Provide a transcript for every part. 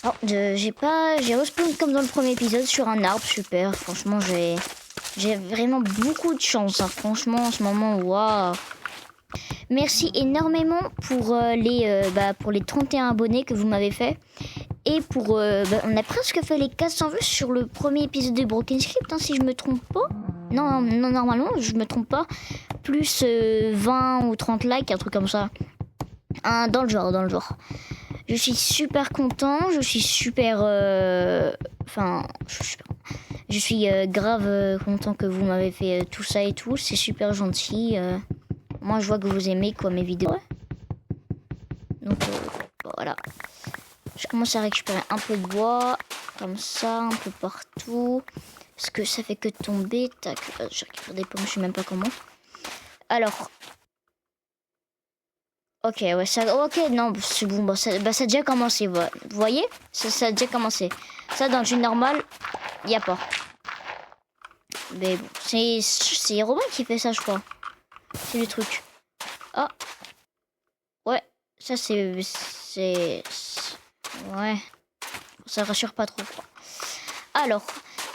Oh, j'ai respawn comme dans le premier épisode sur un arbre, super. Franchement, j'ai vraiment beaucoup de chance, hein. Franchement, en ce moment, waouh. Merci énormément pour pour les 31 abonnés que vous m'avez fait. Et pour, on a presque fait les 400 vues sur le premier épisode de Broken Script, hein, si je me trompe pas. Non, normalement, je me trompe pas. Plus 20 ou 30 likes, un truc comme ça. Dans le genre. Je suis super content, je suis super... je suis grave content que vous m'avez fait tout ça et tout. C'est super gentil. Moi, je vois que vous aimez quoi mes vidéos. Donc, voilà. Je commence à récupérer un peu de bois. Comme ça, un peu partout. Parce que ça fait que tomber. Tac, je récupère des pommes, je sais même pas comment. Alors... Ok, ouais, ça... Ok, non, c'est bon, ça a déjà commencé, vous voyez, ça a déjà commencé. Ça, dans le jeu normal, il n'y a pas. Mais bon, c'est Robin qui fait ça, je crois. C'est le truc. Ah. Ouais, ça, ouais. Ça rassure pas trop, quoi. Alors,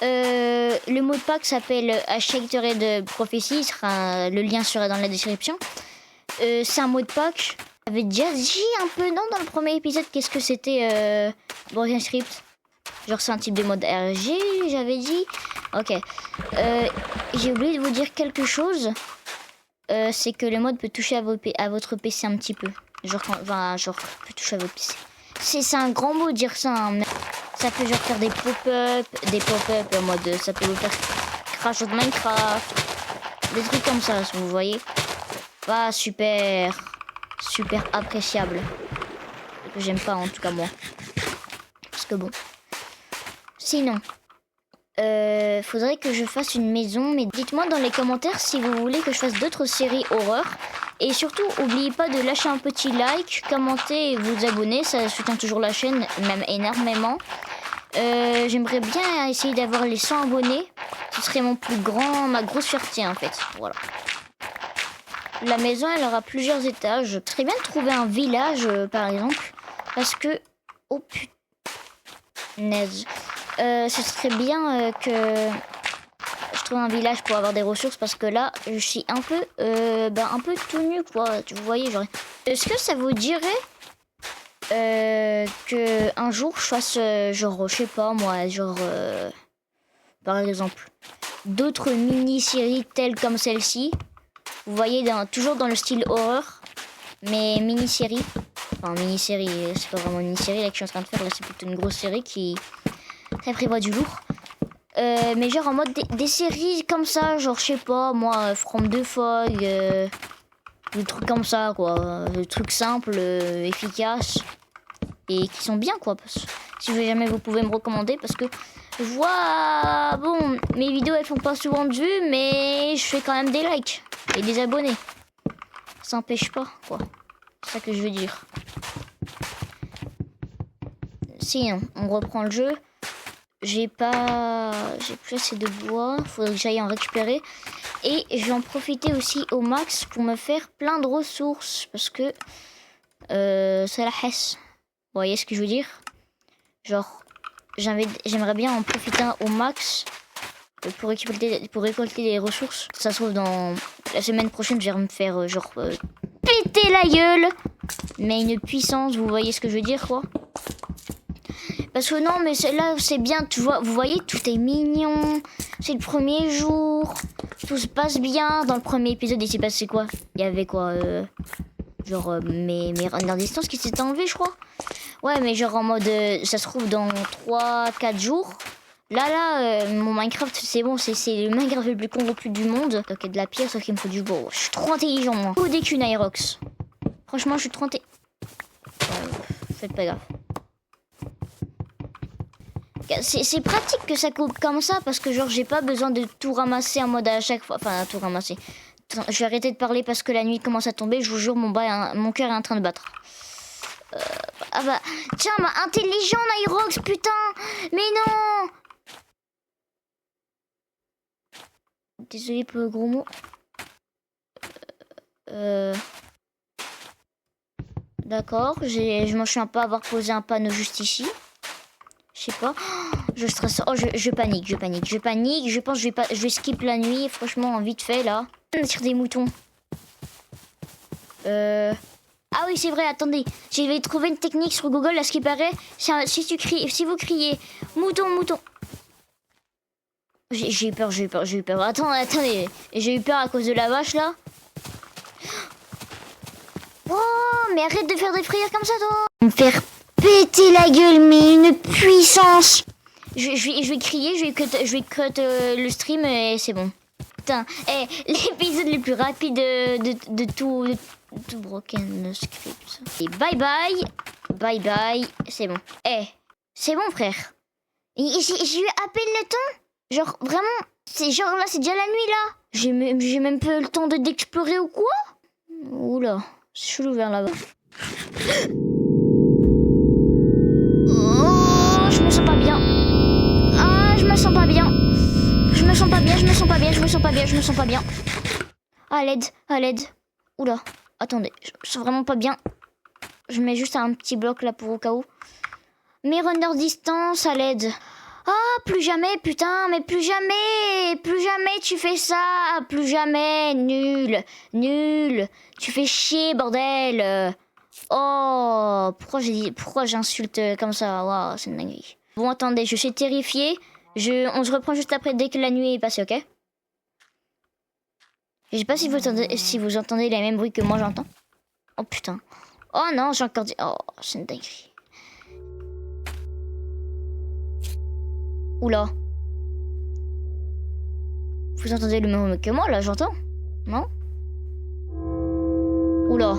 le mot de pack s'appelle #de prophétie. Le lien sera dans la description. C'est un mot de pack. J'avais déjà dit un peu, non, dans le premier épisode, qu'est-ce que c'était Broken Script. Genre, c'est un type de mode RG, j'avais dit. Ok. J'ai oublié de vous dire quelque chose. C'est que le mode peut toucher à votre PC un petit peu. Genre, peut toucher à votre PC. C'est un grand mot de dire ça. Hein. Ça peut genre faire des pop-up en mode. Ça peut vous faire crash out Minecraft. Des trucs comme ça, vous voyez. Ah, super appréciable. Que j'aime pas, en tout cas, moi. Parce que bon. Sinon, faudrait que je fasse une maison. Mais dites-moi dans les commentaires si vous voulez que je fasse d'autres séries horreur. Et surtout, n'oubliez pas de lâcher un petit like, commenter et vous abonner. Ça soutient toujours la chaîne, même énormément. J'aimerais bien essayer d'avoir les 100 abonnés. Ce serait ma grosse fierté, en fait. Voilà. La maison, elle aura plusieurs étages. Ce serait bien de trouver un village, par exemple. Parce que... Oh, punaise. Ce serait bien que je trouve un village pour avoir des ressources. Parce que là, je suis un peu tout nu, quoi. Vous voyez, genre... Est-ce que ça vous dirait que un jour, je fasse, je sais pas, moi, par exemple, d'autres mini-séries telles comme celle-ci. Vous voyez, toujours dans le style horreur, mais mini-série. Enfin, mini-série, c'est pas vraiment une mini-série là que je suis en train de faire. Là, c'est plutôt une grosse série qui prévoit du lourd. Mais genre en mode des séries comme ça, genre je sais pas, moi, From the Fog, des trucs comme ça, quoi. Des trucs simples, efficaces, et qui sont bien, quoi. Si jamais vous pouvez me recommander, parce que je vois, bon, mes vidéos elles font pas souvent de vues, mais je fais quand même des likes. Et des abonnés. Ça n'empêche pas, quoi. C'est ça que je veux dire. Sinon, on reprend le jeu. J'ai plus assez de bois. Faudrait que j'aille en récupérer. Et je vais en profiter aussi au max pour me faire plein de ressources. Parce que c'est la hesse. Vous voyez ce que je veux dire? Genre, j'aimerais bien en profiter au max. Pour récolter les ressources. Ça se trouve dans la semaine prochaine, je vais me faire péter la gueule. Mais une puissance, vous voyez ce que je veux dire, quoi. Parce que non, mais là, c'est bien, tu vois, vous voyez, tout est mignon. C'est le premier jour. Tout se passe bien. Dans le premier épisode, il s'est passé quoi? Il y avait quoi mes runners distance qui s'étaient enlevés, je crois. Ouais, mais genre en mode, ça se trouve dans 3-4 jours. Là, mon Minecraft, c'est bon, c'est le Minecraft le plus corrompu du monde. Donc, il y a de la pierre, sauf qu'il me faut du bois. Je suis trop intelligent, moi. Ou des culs, Nyrox. Franchement, je suis trop intelligent. Faites pas gaffe. C'est pratique que ça coupe comme ça, parce que, genre, j'ai pas besoin de tout ramasser en mode à chaque fois. Enfin, tout ramasser. Attends, je vais arrêter de parler parce que la nuit commence à tomber. Je vous jure, mon cœur est en train de battre. Ah bah, tiens, intelligent, Nyrox, putain. Mais non. Désolé pour le gros mot. D'accord, je m'en souviens pas avoir posé un panneau juste ici. sais pas. Je stresse. Oh, je panique. Je pense que je vais skip la nuit, franchement, vite fait, là. Sur des moutons. Ah oui, c'est vrai, attendez. J'ai trouvé une technique sur Google, à ce qui paraît. Si vous criez mouton, mouton. J'ai eu peur. Attendez. J'ai eu peur à cause de la vache, là. Oh, mais arrête de faire des frayeurs comme ça, toi. Me faire péter la gueule, mais une puissance. Je vais crier, je vais cut le stream et c'est bon. Putain, l'épisode le plus rapide de tout Broken Script. Et bye, c'est bon. C'est bon, frère. J'ai eu à peine le temps. Genre, vraiment, c'est genre là, c'est déjà la nuit, là. J'ai même pas eu le temps d'explorer ou quoi. Oula, c'est chelou vers là-bas. Oh, je me sens pas bien. Ah, je me sens pas bien. À l'aide. Oula, attendez, je me sens vraiment pas bien. Je mets juste un petit bloc là pour au cas où. Mais runner distance, à l'aide. Ah, plus jamais, putain, mais plus jamais tu fais ça, plus jamais, nul, tu fais chier, bordel. Oh, pourquoi j'insulte comme ça, waouh, c'est une dinguerie. Bon, attendez, je suis terrifiée, on se reprend juste après dès que la nuit est passée, ok? Je sais pas si vous entendez les mêmes bruits que moi j'entends. Oh putain, oh non, j'ai encore dit, oh, c'est une dinguerie. Oula. Vous entendez le même que moi, là, j'entends? Non? Oula.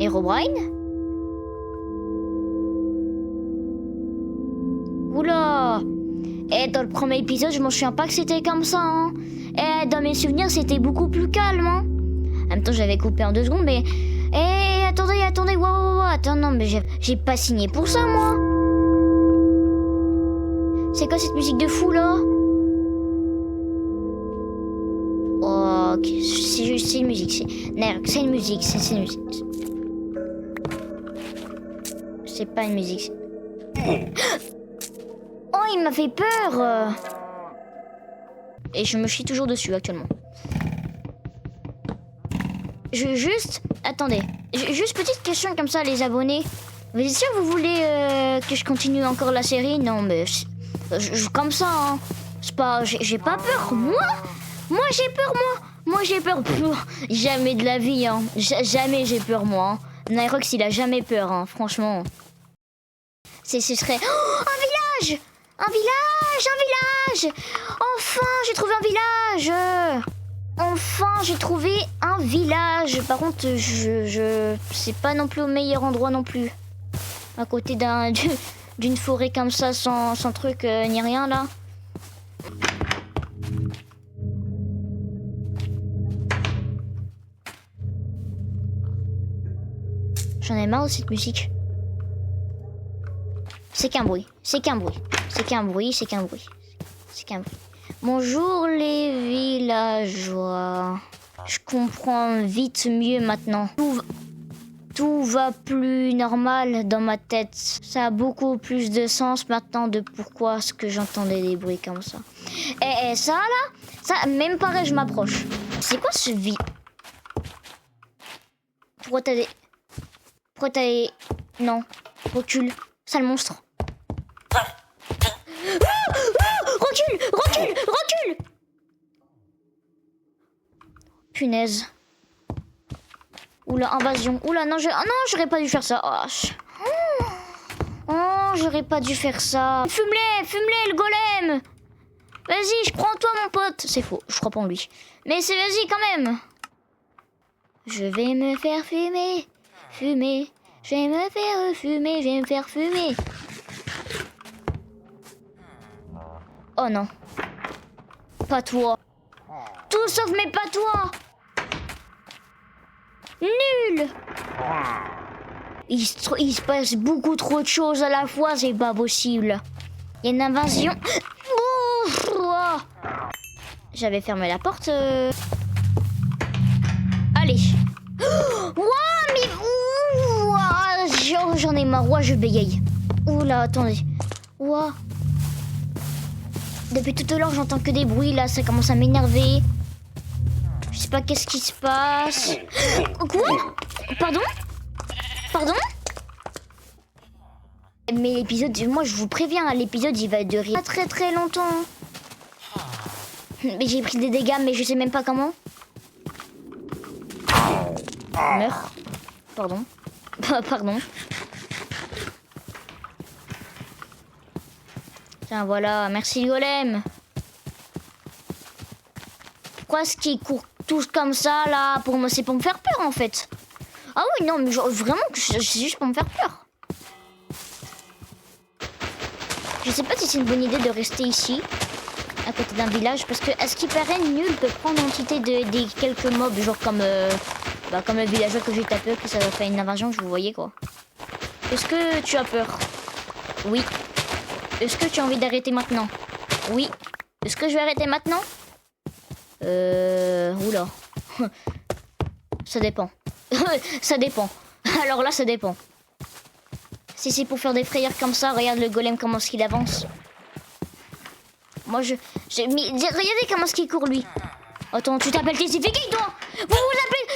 Herobrine? Oula. Dans le premier épisode, je m'en souviens pas que c'était comme ça, hein. Dans mes souvenirs, c'était beaucoup plus calme, hein. En même temps, j'avais coupé en 2 secondes, mais... attendez, wow, attends, non, mais j'ai pas signé pour ça, moi. C'est quoi cette musique de fou là? Oh, ok, c'est une musique, c'est une musique. C'est pas une musique. Oh, il m'a fait peur. Et je me chie toujours dessus actuellement. Attendez, juste petite question comme ça, les abonnés. Vous êtes sûr que vous voulez que je continue encore la série? Non, mais... comme ça, hein. C'est pas... J'ai pas peur, moi j'ai peur. Jamais de la vie, hein. Jamais j'ai peur, moi, hein. Nyrox, il a jamais peur, hein, franchement. Ce serait... Oh, un village. Enfin, j'ai trouvé un village. Par contre, c'est pas non plus au meilleur endroit non plus. À côté d'une forêt comme ça, sans truc ni rien, là. J'en ai marre de cette musique. C'est qu'un bruit. Bonjour les villageois. Je comprends vite mieux maintenant. Tout va plus normal dans ma tête. Ça a beaucoup plus de sens maintenant de pourquoi ce que j'entendais des bruits comme ça. Et ça là, ça même pareil je m'approche. C'est quoi ce Pourquoi t'as des... Non, recule, sale monstre. Recule. Punaise. Oula, invasion. Oula, non, j'aurais pas dû faire ça. Oh, j'aurais pas dû faire ça. Fume-les, le golem. Vas-y, je prends toi, mon pote. C'est faux, je crois pas en lui. Mais vas-y, quand même. Je vais me faire fumer. Je vais me faire fumer. Oh non. Pas toi. Tout sauf mais pas toi. Nul. Il se passe beaucoup trop de choses à la fois, c'est pas possible. Il y a une invasion. Ouf. J'avais fermé la porte. Allez. Ouah, mais... Ouah, j'en ai marre, je bégaye. Oula, attendez. Ouah. Depuis tout à l'heure, j'entends que des bruits, là, ça commence à m'énerver. Je sais pas qu'est-ce qui se passe. Quoi? Pardon? Pardon? Mais l'épisode, moi je vous préviens, l'épisode il va durer pas très très longtemps. Mais j'ai pris des dégâts, mais je sais même pas comment. Meurs. Pardon. Pardon. Tiens, voilà, merci le golem. Pourquoi est-ce qu'il court tous comme ça là? Pour moi, c'est pour me faire peur en fait. Ah oui, non, mais genre, vraiment, c'est juste pour me faire peur. Je sais pas si c'est une bonne idée de rester ici, à côté d'un village, parce que, à ce qui paraît, nul peut prendre l'entité des quelques mobs, genre comme le villageois que j'ai tapé, que ça va faire une invasion, je vous voyais quoi. Est-ce que tu as peur? Oui. Est-ce que tu as envie d'arrêter maintenant? Oui. Est-ce que je vais arrêter maintenant? Oula. Ça dépend. Ça dépend. Alors là, ça dépend. Si c'est pour faire des frayeurs comme ça, regarde le golem comment est-ce qu'il avance. Moi regardez comment est-ce qu'il court lui. Attends, tu t'appelles Tessifique toi? Vous vous appelez